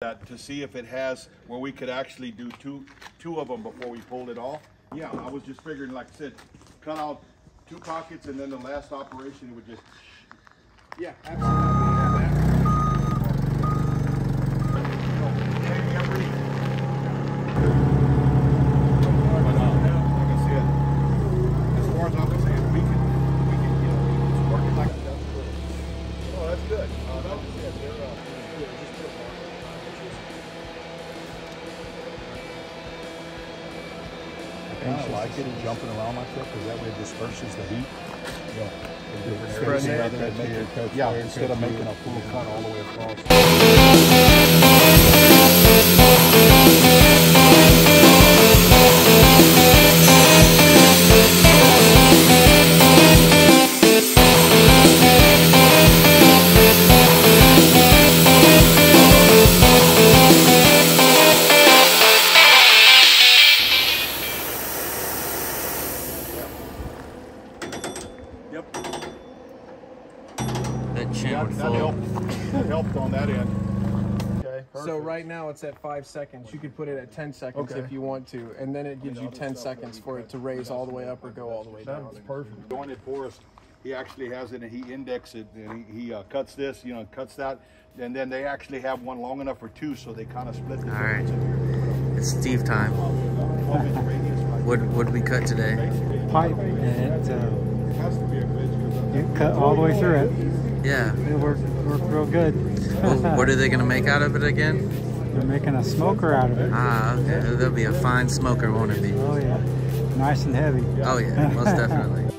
that to see if it has where we could actually do two of them before we pulled it off. Yeah, I was just figuring, like I said, cut out 2 pockets and then the last operation would just. Yeah, absolutely. Maybe every. Like I said, as far as I'm concerned, we can it's working like that. Oh, that's good. I kind of like it and jumping around like that because that way it disperses the heat. Yeah. In different areas rather than making, instead of making a full cut all the way across. Yep. That chin would That fall. that helped on that end. Okay. So right now it's at 5 seconds. You could put it at 10 seconds if you want to, and then it gives you 10 seconds for it to raise all the way up or go all the way down. That's perfect. Doing it for us, he actually has it and he indexes it and he cuts this, cuts that, and then they actually have one long enough for 2, so they kind of split the All right, it's Steve time. What did we cut today? Pipe, and It has to be a glitch. it cut all the way through it. Yeah. It worked real good. Well, what are they gonna make out of it again? They're making a smoker out of it. Ah, okay. That'll be a fine smoker, won't it be? Oh yeah, nice and heavy. Oh yeah, most definitely.